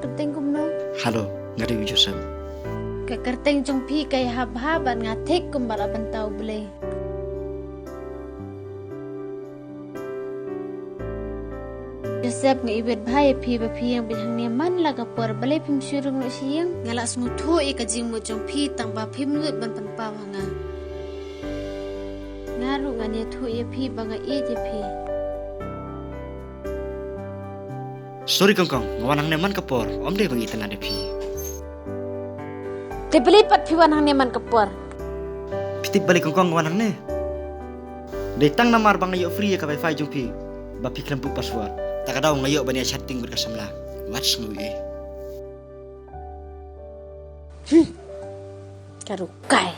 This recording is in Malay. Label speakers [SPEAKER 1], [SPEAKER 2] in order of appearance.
[SPEAKER 1] kerteng kumno.
[SPEAKER 2] Halo, ngari Joseph.
[SPEAKER 1] Ke kerteng jong pi kay hab-haban ngatek kumbala bantau bele. Joseph nga ibet bhai pi ba pi yang bidang niaman laga por bale pim syurung no siyang ngalak smutho e ka jing mo jong pi tang ba pim ngut ban pan pawa nga. Ngaru nga ne thu e pi ba nga e je pi.
[SPEAKER 2] Sorry kongkong, ngawanang neman kapor. Om deh bagi tenan depi.
[SPEAKER 1] Te beli pat pi wanang niaman kapor.
[SPEAKER 2] Pitip balik kongkong ngawanang ne. Detang namar bang ayo free ka wifi jong pi. Ba pi klempu password. Tak ada ngayo bani chatting berkasamla. Watch ngui.
[SPEAKER 1] Karukai.